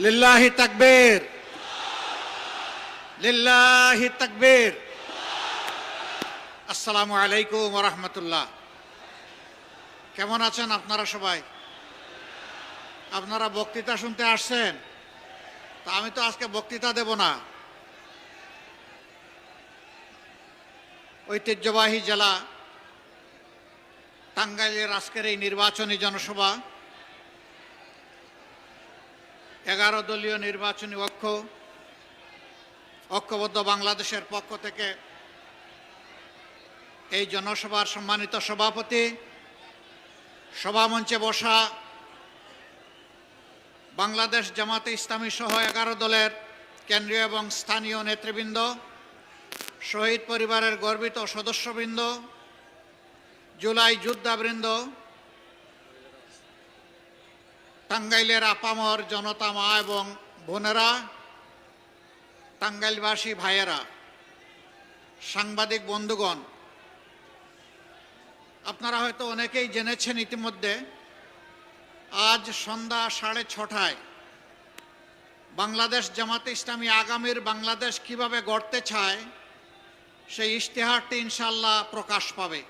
লিল্লাহি তাকবীর, লিল্লাহি তাকবীর। আসসালামু আলাইকুম ওয়া রাহমাতুল্লাহ। কেমন আছেন আপনারা সবাই? আপনারা বক্তৃতা শুনতে আসছেন? তা আমি তো আজকে বক্তৃতা দেব না। ঐতিহ্যবাহী জেলা টাঙ্গাইলের আজকের এই নির্বাচনী জনসভা 11 দলীয় নির্বাচনী ঐক্যবদ্ধ বাংলাদেশের পক্ষ থেকে এই জনসভার সম্মানিত সভাপতি, সভামঞ্চে বসা বাংলাদেশ জামাতে ইসলামী সহ 11 দলের কেন্দ্রীয় এবং স্থানীয় নেতৃবৃন্দ, শহীদ পরিবারের গর্বিত সদস্যবৃন্দ, জুলাই যোদ্ধাবৃন্দ, টাঙ্গাইলের আপামর জনতা মা এবং বোনেরা, টাঙ্গাইলবাসী ভাইয়েরা, সাংবাদিক বন্ধুগণ, আপনারা হয়তো অনেকেই জেনেছেন ইতিমধ্যে আজ সন্ধ্যা 6:30টায় বাংলাদেশ জামাতে ইসলামী আগামীর বাংলাদেশ কিভাবে গড়তে চায় সেই ইশতেহারটি ইনশাআল্লাহ প্রকাশ পাবে।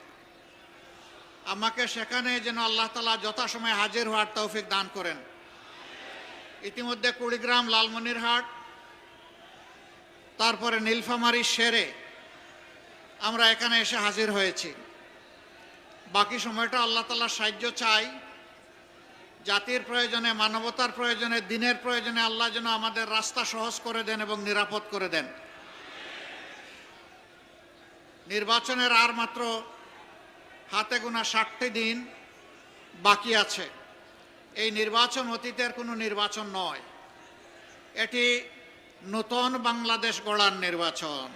আমাকে সেখানে যেন আল্লাহ তাআলা যথাসময়ে হাজির হওয়ার তৌফিক দান করেন। ইতিমধ্যে কুড়িগ্রাম, লালমনিরহাট, তারপরে নীলফামারী সেরে আমরা এখানে এসে হাজির হয়েছি। বাকি সময়টা আল্লাহ তাআলার সাহায্য চাই। জাতির প্রয়োজনে, মানবতার প্রয়োজনে, দিনের প্রয়োজনে আল্লাহ যেন আমাদের রাস্তা সহজ করে দেন এবং নিরাপদ করে দেন। নির্বাচনের আর মাত্র হাতে গোনা 60টি দিন বাকি আছে। এই নির্বাচন অতীতের কোনো নির্বাচন নয়, এটি নতুন বাংলাদেশ গড়ার নির্বাচন।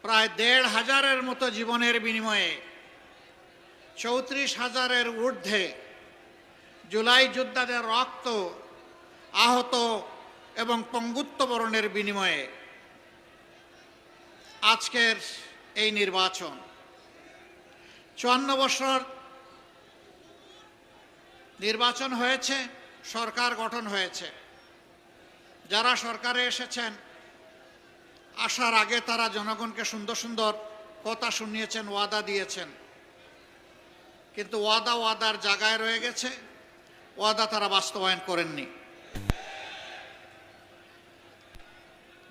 প্রায় 1,500-এর মতো জীবনের বিনিময়ে 34,000-এর ঊর্ধ্বে জুলাই যোদ্ধাদের রক্ত, আহত এবং পঙ্গুত্ব বরণের বিনিময়ে আজকের এই নির্বাচন। 54 বছর নির্বাচন হয়েছে, সরকার গঠন হয়েছে। যারা সরকারে এসেছেন আসার আগে তারা জনগণকে সুন্দর সুন্দর কথা শুনিয়েছেন, ওয়াদা দিয়েছেন, কিন্তু ওয়াদার জায়গায় রয়ে গেছে, ওয়াদা তারা বাস্তবায়ন করেননি।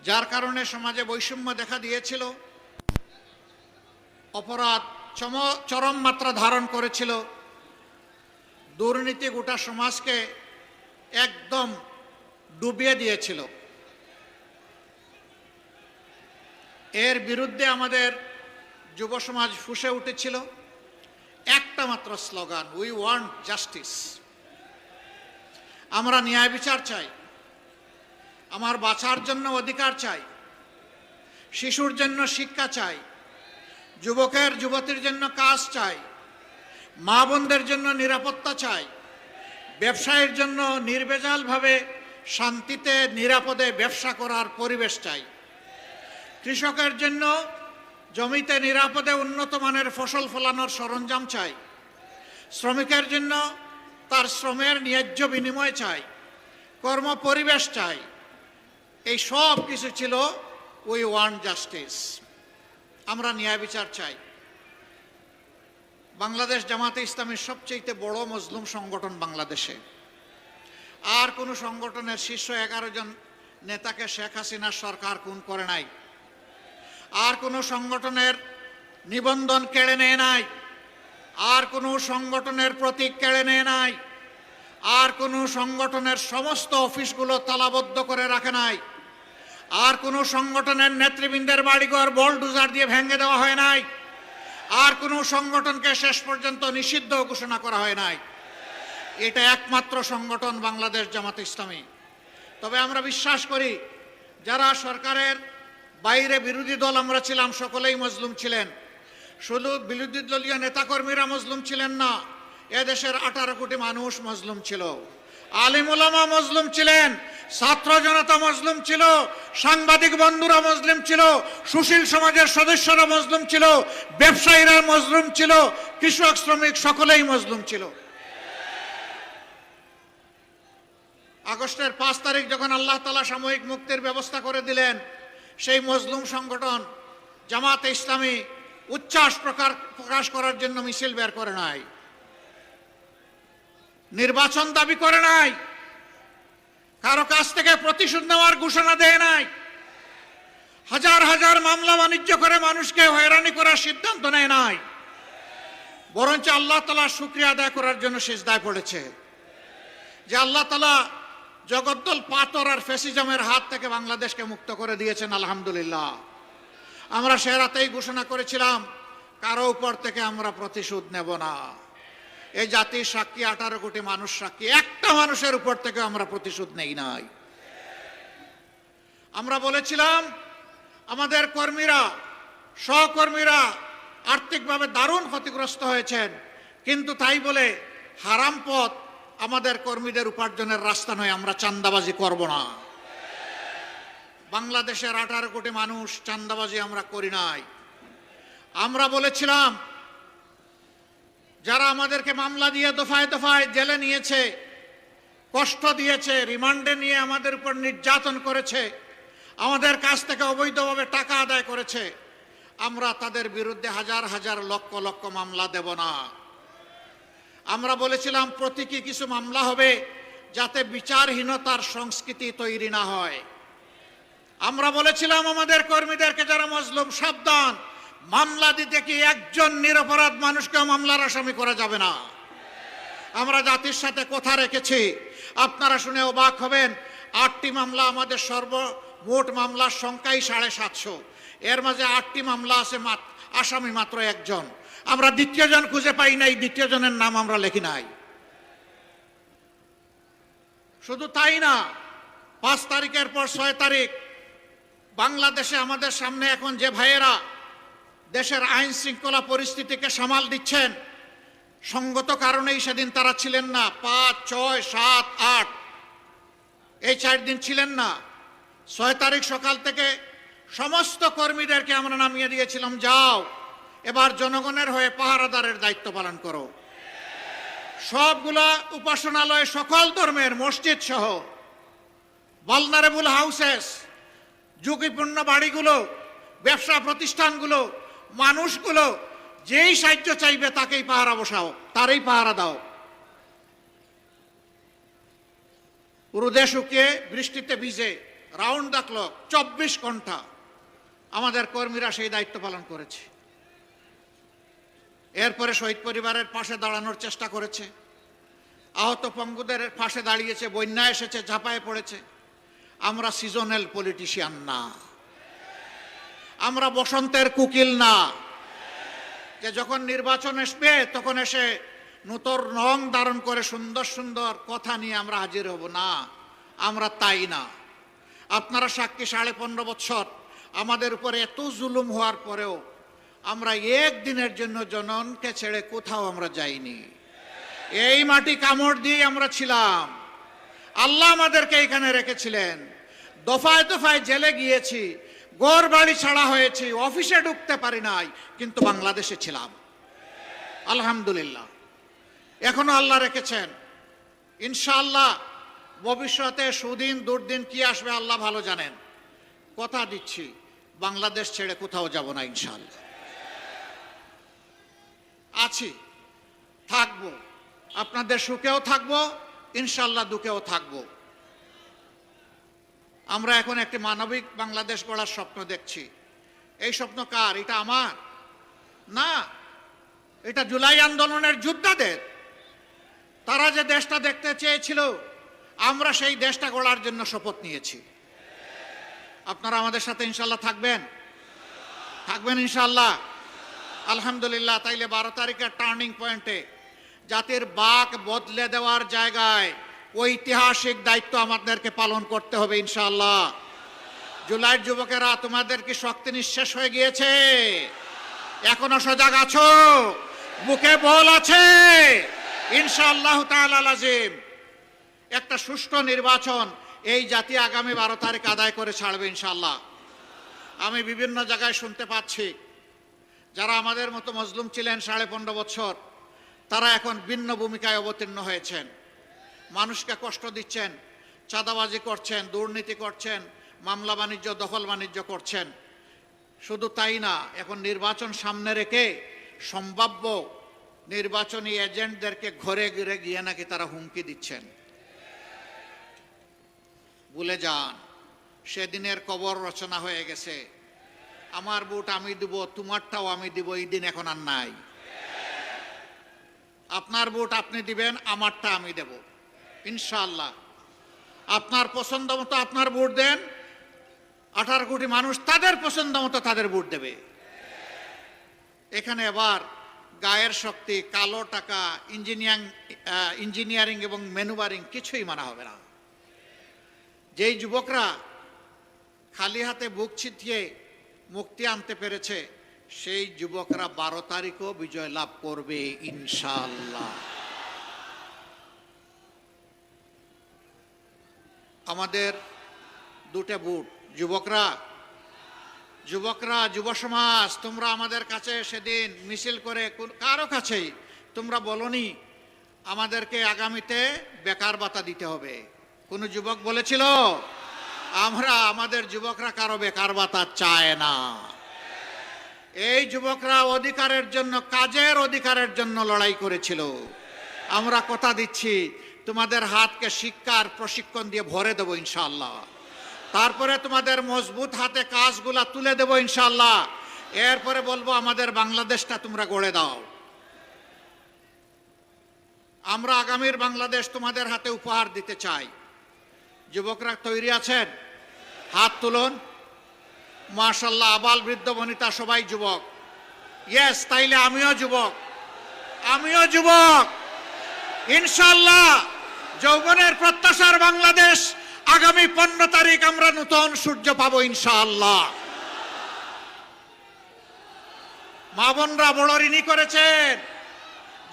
যার কারণে সমাজে বৈষম্য দেখা দিয়েছিল, অপরাধ চরম মাত্রা ধারণ করেছিল, দুর্নীতি গোটা সমাজকে একদম ডুবিয়ে দিয়েছিল। এর বিরুদ্ধে আমাদের যুব সমাজ ফুঁসে উঠেছিল একটা মাত্র স্লোগান, উই ওয়ান্ট জাস্টিস। আমরা ন্যায় বিচার চাই, আমার বাঁচার জন্য অধিকার চাই, শিশুর জন্য শিক্ষা চাই, যুবকের যুবতীর জন্য কাজ চাই, মা বোনদের জন্য নিরাপত্তা চাই, ব্যবসায়ের জন্য নির্ভেজালভাবে শান্তিতে নিরাপদে ব্যবসা করার পরিবেশ চাই, কৃষকের জন্য জমিতে নিরাপদে উন্নত মানের ফসল ফলানোর সরঞ্জাম চাই, শ্রমিকের জন্য তার শ্রমের ন্যায্য বিনিময় চাই, কর্ম পরিবেশ চাই। এই সব কিছু ছিল উই ওয়ান্ট জাস্টিস। আমরা ন্যায় বিচার চাই। বাংলাদেশ জামাতে ইসলামের সবচেয়ে বড় মজলুম সংগঠন বাংলাদেশে। আর কোনো সংগঠনের শীর্ষ 11 জন নেতাকে শেখ হাসিনার সরকার খুন করে নাই। আর কোনো সংগঠনের নিবন্ধন কেড়ে নেয় নাই। আর কোনো সংগঠনের প্রতীক কেড়ে নেয় নাই। আর কোনো সংগঠনের সমস্ত অফিসগুলো তালাবদ্ধ করে রাখে নাই। আর কোনো সংগঠনের নেতৃবৃন্দের বাড়িঘর বোলডোজার দিয়ে ভেঙে দেওয়া হয় নাই। আর কোনো সংগঠনকে শেষ পর্যন্ত নিষিদ্ধ ঘোষণা করা হয় নাই। এটা একমাত্র সংগঠন বাংলাদেশ জামাতে ইসলামী। তবে আমরা বিশ্বাস করি যারা সরকারের বাইরে বিরোধী দল আমরা ছিলাম, সকলেই মজলুম ছিলেন। শুধু বিরোধী দলীয় নেতাকর্মীরা মজলুম ছিলেন না, এদেশের 18 কোটি মানুষ মজলুম ছিল। আলিম উলামা মজলুম ছিলেন, ছাত্র জনতা মজলুম ছিল, সাংবাদিক বন্ধুরা মজলুম ছিল, সুশীল সমাজের সদস্যরা মজলুম ছিল, ব্যবসায়ীরা মজলুম ছিল, কৃষক শ্রমিক সকলেই মজলুম ছিল। আগস্টের 5 তারিখ যখন আল্লাহ তাআলা সাময়িক মুক্তির ব্যবস্থা করে দিলেন, সেই মজলুম সংগঠন জামাতে ইসলামী উচ্ছ্বাস প্রকাশ করার জন্য মিছিল বের করে নাই, নির্বাচন দাবি করে নাই, কারো কাছ থেকে প্রতিশোধ নেওয়ার ঘোষণা দেয় নাই, হাজার হাজার মামলা বাণিজ্য করে মানুষকে হয়রানি করার সিদ্ধান্ত নেয় নাই, বরঞ্চ আল্লাহ তাআলার শুকরিয়া আদায় করার জন্য সিজদায় পড়েছে যে আল্লাহ তাআলা জগদ্দল পাথর আর ফ্যাসিজমের হাত থেকে বাংলাদেশকে মুক্ত করে দিয়েছেন। আলহামদুলিল্লাহ। আমরা সে রাতেই ঘোষণা করেছিলাম, কারো উপর থেকে আমরা প্রতিশোধ নেব না। এই জাতির সাক্ষী 18 কোটি মানুষ সাক্ষী, একটা মানুষের উপর থেকে আমরা প্রতিশোধ নেই নাই। আমরা বলেছিলাম আমাদের কর্মীরা, সহকর্মীরা আর্থিকভাবে দারুণ ক্ষতিগ্রস্ত হয়েছেন, কিন্তু তাই বলে হারাম পথ আমাদের কর্মীদের উপার্জনের রাস্তা নয়, আমরা চাঁদাবাজি করব না। বাংলাদেশের 18 কোটি মানুষ চাঁদাবাজি আমরা করি নাই। আমরা বলেছিলাম যারা আমাদেরকে মামলা দিয়ে দফায় দফায় জেলে নিয়েছে, কষ্ট দিয়েছে, রিমান্ডে নিয়ে আমাদের উপর নির্যাতন করেছে, আমাদের কাছ থেকে অবৈধভাবে টাকা আদায় করেছে, আমরা তাদের বিরুদ্ধে হাজার হাজার লক্ষ লক্ষ মামলা দেব না। আমরা বলেছিলাম প্রতীকী কিছু মামলা হবে যাতে বিচারহীনতার সংস্কৃতি তৈরি না হয়। আমরা বলেছিলাম আমাদের কর্মীদেরকে যারা মজলুম, সাবধান, মামলা দিতে কি একজন নিরপরাধ মানুষকে মামলার আসামি করা যাবে না। আমরা জাতির সাথে কথা রেখেছি। আপনারা শুনে অবাক হবেন, 8টি মামলা, আমাদের সর্বমোট মামলার সংখ্যাই 750। এর মাঝে 8টি মামলা আছে, আসামি মাত্র একজন। আমরা দ্বিতীয় জন খুঁজে পাই নাই, দ্বিতীয় জনের নাম আমরা লিখি নাই। শুধু তাই না, 5 তারিখের পর 6 তারিখ বাংলাদেশে আমাদের সামনে এখন যে ভাইয়েরা দেশের আইন শৃঙ্খলা পরিস্থিতিকে সামাল দিচ্ছেন, সঙ্গত কারণেই সেদিন তারা ছিলেন না। 5, 6, 7, 8 এই 4 দিন ছিলেন না। 6 তারিখ সকাল থেকে সমস্ত কর্মীদেরকে আমরা নামিয়ে দিয়েছিলাম, যাও এবার জনগণের হয়ে পাহারাদারের দায়িত্ব পালন করো। সবগুলা উপাসনালয়, সকল ধর্মের মসজিদ সহ ভালনারেবল হাউসেস, ঝুঁকিপূর্ণ বাড়িগুলো, ব্যবসা প্রতিষ্ঠানগুলো, মানুষগুলো, যেই সাহায্য চাইবে তাকেই পাহারা বসাও, তারই পাহারা দাও। রোদে শুকিয়ে বৃষ্টিতে ভিজে রাউন্ড দ্য ক্লক 24 ঘন্টা আমাদের কর্মীরা সেই দায়িত্ব পালন করেছে। এরপরে শহীদ পরিবারের পাশে দাঁড়ানোর চেষ্টা করেছে, আহত পঙ্গুদের পাশে দাঁড়িয়েছে, বন্যা এসেছে, ঝাঁপায় পড়েছে। আমরা সিজনাল পলিটিশিয়ান না, আমরা বসন্তের কুকিল না, যে যখন নির্বাচন আসবে তখন এসে নূতন রং ধারণ করে সুন্দর সুন্দর কথা নিয়ে আমরা হাজির হব না। আমরা তাই না। আপনারা সাক্ষী, 15.5 বছর আমাদের উপরে এত জুলুম হওয়ার পরেও আমরা একদিনের জন্য জনগণকে ছেড়ে কোথাও আমরা যাইনি। এই মাটি কামড় দিয়ে আমরা ছিলাম। আল্লাহ আমাদেরকে এখানে রেখেছিলেন। দফায় দফায় জেলে গিয়েছি, ঘর বাড়ি ছাড়া হয়েছি, অফিসে ঢুকতে পারি নাই, কিন্তু বাংলাদেশে ছিলাম। আলহামদুলিল্লাহ। এখনো আল্লাহ রেখেছেন। ইনশাআল্লাহ ভবিষ্যতে সুদিন দুর্দিন কি আসবে আল্লাহ ভালো জানেন। কথা দিচ্ছি, বাংলাদেশ ছেড়ে কোথাও যাব না ইনশাআল্লাহ। আছি, থাকবো, আপনাদের সুখেও থাকবো, ইনশাআল্লাহ দুঃখেও থাকবো। আমরা এখন একটি মানবিক বাংলাদেশ গড়ার স্বপ্ন দেখছি। এই স্বপ্ন কার? এটা আমার না, এটা জুলাই আন্দোলনের যোদ্ধাদের। তারা যে দেশটা দেখতে চেয়েছিল, আমরা সেই দেশটা গড়ার জন্য শপথ নিয়েছি। আপনারা আমাদের সাথে ইনশাআল্লাহ থাকবেন, থাকবেন ইনশাআল্লাহ। আলহামদুলিল্লাহ। তাইলে 12 তারিখের টার্নিং পয়েন্টে জাতির বাক বদলে দেওয়ার জায়গায় ঐতিহাসিক দায়িত্ব আমাদেরকে পালন করতে হবে ইনশাআল্লাহ। জুলাইয়ের যুবকেরা, তোমাদের কি শক্তি নিঃশেষ হয়ে গিয়েছে? এখনো সজাগ আছো? বুকে বল আছে? ইনশাআল্লাহ তাআলা লাজিম একটা সুষ্ঠু নির্বাচন এই জাতি আগামী 12 তারিখ আদায় করে ছাড়বে ইনশাআল্লাহ। আমি বিভিন্ন জায়গায় শুনতে পাচ্ছি যারা আমাদের মতো মজলুম ছিলেন 15.5 বছর, তারা এখন ভিন্ন ভূমিকায় অবতীর্ণ হয়েছেন, মানুষকে কষ্ট দিচ্ছেন, চাঁদাবাজি করছেন, দুর্নীতি করছেন, মামলা বাণিজ্য, দখল বাণিজ্য করছেন। শুধু তাই না, এখন নির্বাচন সামনে রেখে সম্ভাব্য নির্বাচনী এজেন্টদেরকে ঘরে ঘরে গিয়ে নাকি তারা হুমকি দিচ্ছেন। ভুলে যান, সেদিনের কবর রচনা হয়ে গেছে। আমার ভোট আমি দিব, তোমারটাও আমি দিব, এই দিন এখন আর নাই। আপনার ভোট আপনি দিবেন, আমারটা আমি দেব ইনশাআল্লাহ। আপনার পছন্দ মতো আপনার ভোট দেন, 18 কোটি মানুষ তাদের পছন্দ মতো তাদের ভোট দেবে। এখানে আবার গায়ের শক্তি, কালো টাকা, ইঞ্জিনিয়ারিং এবং ম্যানুভারিং কিছুই মানা হবে না। যেই যুবকরা খালি হাতে বুক ছিটিয়ে মুক্তি আনতে পেরেছে, সেই যুবকরা 12 তারিখও বিজয় লাভ করবে ইনশাআল্লাহ। আমাদের দুটো বুট। যুবকরা, যুব সমাজ, তোমরা আমাদের কাছে সেদিন মিছিল করে কারো কাছেই তোমরা বলনি আমাদেরকে আগামীতে বেকার ভাতা দিতে হবে। কোন যুবক বলেছিল? আমাদের যুবকরা কারো বেকার ভাতা চায় না। এই যুবকরা অধিকারের জন্য, কাজের অধিকারের জন্য লড়াই করেছিল। আমরা কথা দিচ্ছি তোমাদের হাতকে শিক্ষার প্রশিক্ষণ দিয়ে ভরে দেব ইনশাআল্লাহ। তারপরে তোমাদের মজবুত হাতে কাজগুলা তুলে দেব ইনশাআল্লাহ। এরপরে বলবো আমাদের বাংলাদেশটা তোমরা গড়ে দাও। আমরা আগামীর বাংলাদেশ তোমাদের হাতে উপহার দিতে চাই। যুবকরা তৈরি আছেন? হাত তুলুন। মাশাআল্লাহ, আবাল বৃদ্ধ বনিতা সবাই যুবক। ইয়েস, তাইলে আমিও যুবক ইনশাআল্লাহ। যৌবনের প্রত্যাশার বাংলাদেশ। আগামী 15 তারিখ আমরা নতুন সূর্য পাবো ইনশাআল্লাহ। মা বোনরা বড় ঋণী করেছেন।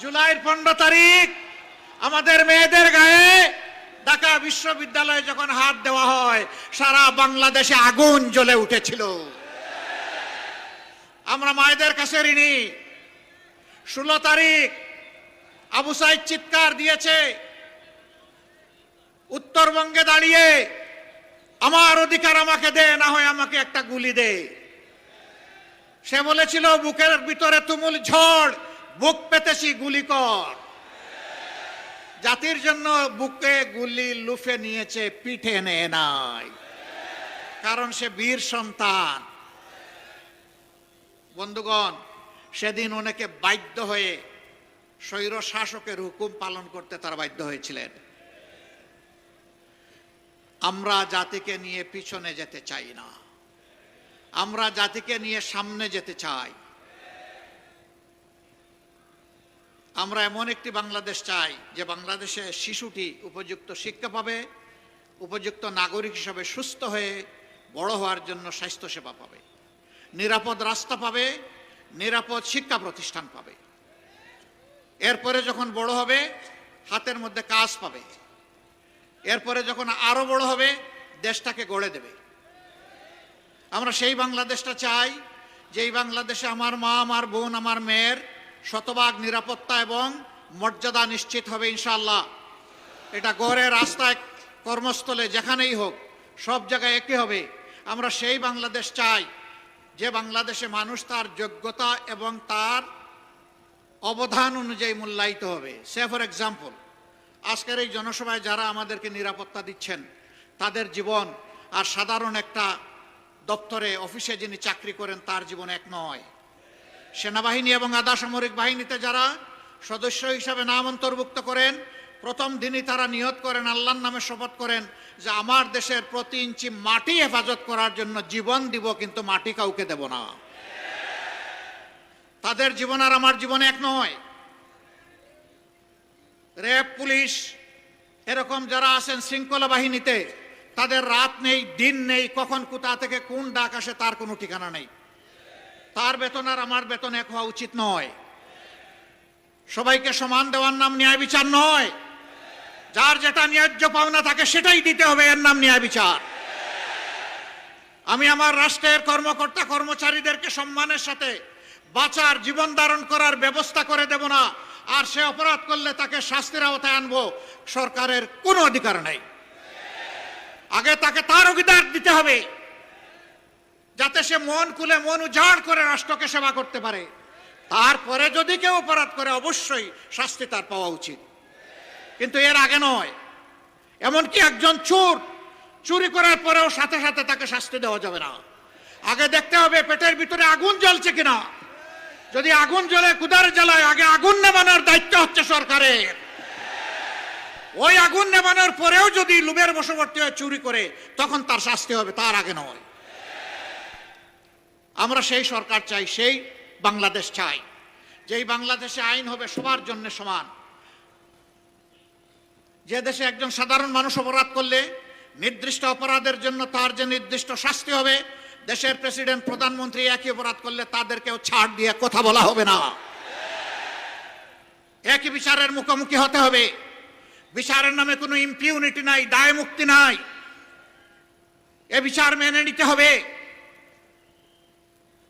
জুলাইয়ের 15 তারিখ আমাদের মেয়েদের গায়ে ঢাকা বিশ্ববিদ্যালয়ে যখন হাত দেওয়া হয়, সারা বাংলাদেশে আগুন জ্বলে উঠেছিল। আমরা মায়েদের কাছে ঋণী। 16 তারিখ আবু সাইদ চিৎকার দিয়েছে উত্তরবঙ্গে দাঁড়িয়ে, আমার অধিকার আমাকে দে, না হয় আমাকে একটা গুলি দে। সে বলেছিল বুকের ভিতরে তুমুল ঝড়, বুক পেতেছি গুলি কর। জাতির জন্য বুকে গুলি লুফে নিয়েছে, পিঠে নেয় নাই, কারণ সে বীর সন্তান। বন্ধুগণ, সেদিন অনেকে বাধ্য হয়ে স্বৈর শাসকের হুকুম পালন করতে তারা বাধ্য হয়েছিলেন। আমরা জাতিকে নিয়ে পিছনে যেতে চাই না, আমরা জাতিকে নিয়ে সামনে যেতে চাই। আমরা এমন একটি বাংলাদেশ চাই যে বাংলাদেশে শিশুটি উপযুক্ত শিক্ষা পাবে, উপযুক্ত নাগরিক হিসাবে সুস্থ হয়ে বড় হওয়ার জন্য স্বাস্থ্যসেবা পাবে, নিরাপদ রাস্তা পাবে, নিরাপদ শিক্ষা প্রতিষ্ঠান পাবে। এরপরে যখন বড় হবে হাতের মধ্যে কাজ পাবে। এরপরে যখন আরো বড় হবে দেশটাকে গড়ে দেবে। আমরা সেই বাংলাদেশটা চাই যেই বাংলাদেশে আমার মা, আমার বোন, আমার মেয়ের শতভাগ নিরাপত্তা এবং মর্যাদা নিশ্চিত হবে ইনশাআল্লাহ। এটা গড়ে, রাস্তায়, কর্মস্থলে, যেখানেই হোক সব জায়গায় একই হবে। আমরা সেই বাংলাদেশ চাই যে বাংলাদেশে মানুষ তার যোগ্যতা এবং তার অবদান অনুযায়ী মূল্যায়িত হবে। সে ফর এক্সাম্পল, আজকের এই জনসভায় যারা আমাদেরকে নিরাপত্তা দিচ্ছেন, তাদের জীবন আর সাধারণ একটা দপ্তরে, অফিসে যিনি চাকরি করেন তার জীবন এক নয়। সেনাবাহিনী এবং আধা সামরিক বাহিনীতে যারা সদস্য হিসাবে নাম অন্তর্ভুক্ত করেন, প্রথম দিনই তারা নিয়ত করেন, আল্লাহর নামে শপথ করেন যে আমার দেশের প্রতি ইঞ্চি মাটি হেফাজত করার জন্য জীবন দিব, কিন্তু মাটি কাউকে দেব না। তাদের জীবন আর আমার জীবন এক নয়। র্যাব, পুলিশ, এরকম যারা আছেন শৃঙ্খলা বাহিনীতে, তাদের রাত নেই, দিন নেই, কখন কোথা থেকে কোন ডাক আসে তার কোনো ঠিকানা নেই। তার বেতন আর আমার বেতন এক হওয়া উচিত নয়। সবাইকে সমান দেওয়ার নাম ন্যায় বিচার নয়। যার যেটা ন্যায্য পাওনা থাকে সেটাই দিতে হবে, এর নাম ন্যায় বিচার। আমি আমার রাষ্ট্রের কর্মকর্তা কর্মচারীদেরকে সম্মানের সাথে বাঁচার, জীবন ধারণ করার ব্যবস্থা করে দেব না, আর সে অপরাধ করলে তাকে শাস্তির আওতায় আনবো, সরকারের কোনো অধিকার নেই। আগে তাকে তার অধিকার দিতে হবে, যাতে সে মন খুলে মন উজাড় করে রাষ্ট্রকে সেবা করতে পারে। তারপরে যদি কেউ অপরাধ করে অবশ্যই শাস্তি তার পাওয়া উচিত, কিন্তু এর আগে নয়। এমনকি একজন চোর চুরি করার পরেও সাথে সাথে তাকে শাস্তি দেওয়া যাবে না। আগে দেখতে হবে পেটের ভিতরে আগুন জ্বলছে কিনা। যদি আগুন জ্বলে কুদার জ্বালায়, আগে আগুন নেভানোর দায়িত্ব হচ্ছে সরকারের। ওই আগুন নেভানোর পরেও যদি লোভের বশবর্তী হয়ে চুরি করে, তখন তার শাস্তি হবে, তার আগে নয়। আমরা সেই সরকার চাই, সেই বাংলাদেশ চাই, যেই বাংলাদেশে আইন হবে সবার জন্য সমান। যে দেশে একজন সাধারণ মানুষ অপরাধ করলে নির্দিষ্ট অপরাধের জন্য তার যে নির্দিষ্ট শাস্তি হবে, দেশের প্রেসিডেন্ট প্রধানমন্ত্রী একই অপরাধ করলে তাদেরকেও ছাড় দিয়ে কথা বলা হবে না। একই বিচারের মুখোমুখি হতে হবে। বিচারের নামে কোনো ইম্পিউনিটি নাই, দায় মুক্তি নাই। এ বিচার মেনে নিতে হবে।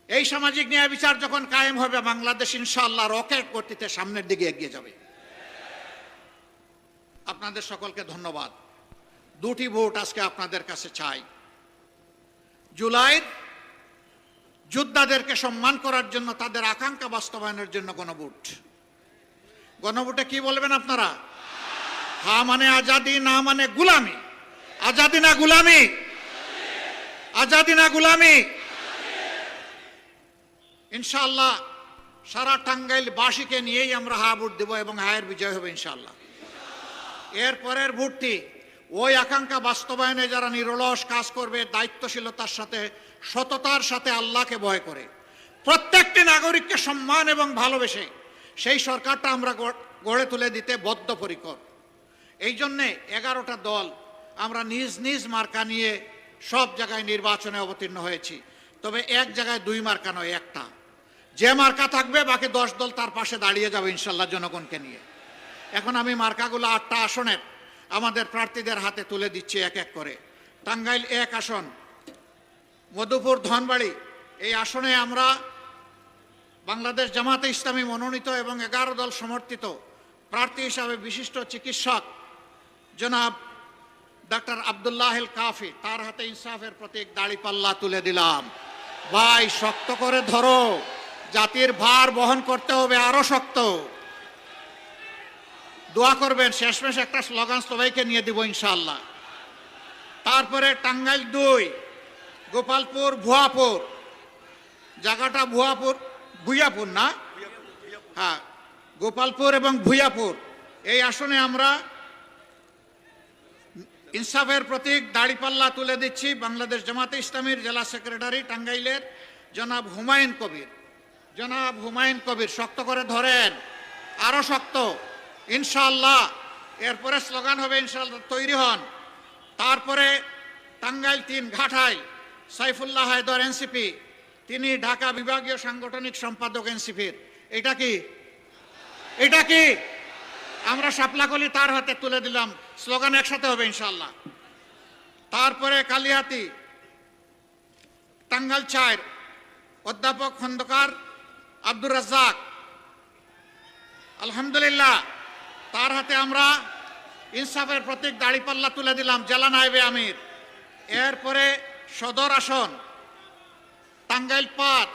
এই সামাজিক ন্যায় বিচার যখন কায়েম হবে, বাংলাদেশ ইনশাআল্লাহ রকেট গতিতে সামনের দিকে এগিয়ে যাবে। আপনাদের সকলকে ধন্যবাদ। দুটি ভোট আজকে আপনাদের কাছে চাই। জুলাইয়ের যোদ্ধাদেরকে সম্মান করার জন্য, তাদের আকাঙ্ক্ষা বাস্তবায়নের জন্য গণভোট। গণভোটে কি বলবেন আপনারা? হ্যাঁ মানে আজাদি, না মানে গুলামি। আজাদি না গুলামি? আজাদি না গুলামি? ইনশাআল্লাহ সারা টাঙ্গাইল বাসীকে নিয়েই আমরা হা ভোট দেব এবং হায়ের বিজয় হবে ইনশাআল্লাহ। এর পরের ভোটটি ওই আকাঙ্ক্ষা বাস্তবায়নে যারা নিরলস কাজ করবে, দায়িত্বশীলতার সাথে, সততার সাথে, আল্লাহকে ভয় করে, প্রত্যেকটি নাগরিককে সম্মান এবং ভালোবেসে সেই সরকারটা আমরা গড়ে তুলে দিতে বদ্ধপরিকর। এই জন্যে 11টা দল আমরা নিজ নিজ মার্কা নিয়ে সব জায়গায় নির্বাচনে অবতীর্ণ হয়েছি। তবে এক জায়গায় 2 মার্কা নয়, একটা। যে মার্কা থাকবে বাকি 10 দল তার পাশে দাঁড়িয়ে যাবে ইনশাল্লাহ জনগণকে নিয়ে। এখন আমি মার্কাগুলো 8টা আসনের আমাদের প্রার্থীদের হাতে তুলে দিচ্ছি এক এক করে। টাঙ্গাইল 1 আসন, মধুপুর ধনবাড়ি, এই আসনে আমরা বাংলাদেশ জামাতে ইসলামী মনোনীত এবং 11 দল সমর্থিত প্রার্থী হিসাবে বিশিষ্ট চিকিৎসক জনাব ডক্টর আব্দুল্লাহ আল কাফি, তার হাতে ইনসাফের প্রতীক দাড়িপাল্লা তুলে দিলাম। ভাই শক্ত করে ধরো, জাতির ভার বহন করতে হবে আরো শক্ত। দোয়া করবেন, শেষমেশ একটা স্লোগান সবাইকে নিয়ে দিব ইনশাআল্লাহ। তারপরে টাঙ্গাইল 2, গোপালপুর ভুয়াপুর, জায়গাটা ভুইয়াপুর না? হ্যাঁ, গোপালপুর এবং ভুইয়াপুর, এই আসনে আমরা ইনসাফের প্রতীক দাড়িপাল্লা তুলে দিচ্ছি বাংলাদেশ জামাতে ইসলামীর জেলা সেক্রেটারি টাঙ্গাইলের জনাব হুমায়ুন কবির। জনাব হুমায়ুন কবির, শক্ত করে ধরেন, আরো শক্ত ইনশাআল্লাহ। এরপরে স্লোগান হবে ইনশাআল্লাহ, তৈরি হন। তারপরে টাঙ্গাইল 3, ঘাটাইল সাইফুল্লাহ হায়দর এনসিপি, তিনি ঢাকা বিভাগীয় সাংগঠনিক সম্পাদক এনসিপির। এটা কি? এটা কি? আমরা শাপলাকলি তার হাতে তুলে দিলাম। স্লোগান একসাথে হবে ইনশাআল্লাহ। তারপরে কালিহাতি টাঙ্গাইল 4, অধ্যাপক খন্দকার আব্দুর রাজ্জাক, আলহামদুলিল্লাহ, তার হাতে আমরা ইনসাফের প্রতীক দাড়িপাল্লা তুলে দিলাম, জেলা নায়েবে আমির। এরপরে সদর আসন টাঙ্গাইল 5,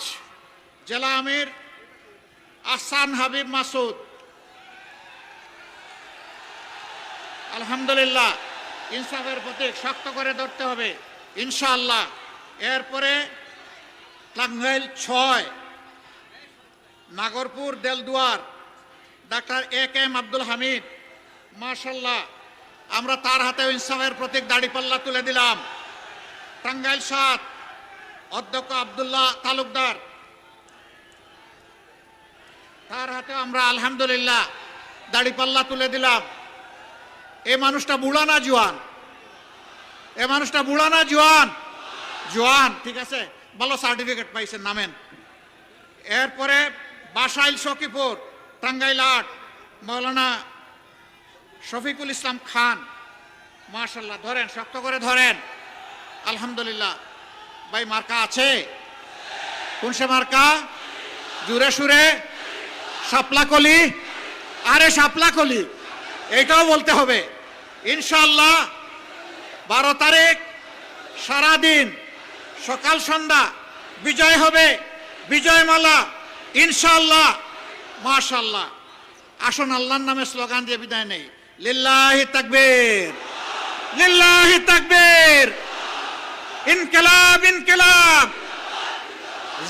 জেলা আমির আহসান হাবিব মাসুদ, আলহামদুলিল্লাহ, ইনসাফের প্রতীক শক্ত করে ধরতে হবে ইনশাআল্লাহ। এরপরে টাঙ্গাইল 6, নাগরপুর দেলদুয়ার ডাক্তার AK আব্দুল হামিদ, মাশাআল্লাহ, আমরা তার হাতে ইনসাফের প্রতীক দাড়িপাল্লা তুলে দিলাম। টাঙ্গাইল 7, অধ্যক্ষ আব্দুল্লাহ তালুকদার, তার হাতে আমরা আলহামদুলিল্লাহ দাড়িপাল্লা তুলে দিলাম। এই মানুষটা বুড়া না জোয়ান? এই মানুষটা বুড়া না জোয়ান? জোয়ান, ঠিক আছে, ভালো সার্টিফিকেট পাইছেন, নামেন। এরপরে বাসাইল সখীপুর টাঙ্গাইল 8, মৌলানা শফিকুল ইসলাম খান, মাশাআল্লাহ, ধরেন, শক্ত করে ধরেন, আলহামদুলিল্লাহ। ভাই মার্কা আছে? কোন সে মার্কা? জুড়ে সুরে শাপলাকলি, আরে শাপলাকলি, এটাও বলতে হবে ইনশাআল্লাহ। 12 তারিখ সারাদিন সকাল সন্ধ্যা বিজয় হবে, বিজয়মালা ইনশাআল্লাহ, মাশাআল্লাহ। আসুন আল্লাহর নামে স্লোগান দিয়ে বিদায় নেই। লিল্লাহি তাকবীর, লিল্লাহি তাকবীর, ইনকিলাব ইনকিলাব,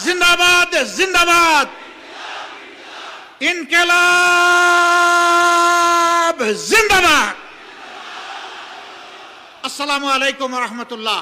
জিন্দাবাদ জিন্দাবাদ, ইনকিলাব জিন্দাবাদ। আসসালামু আলাইকুম ওয়া রাহমাতুল্লাহ।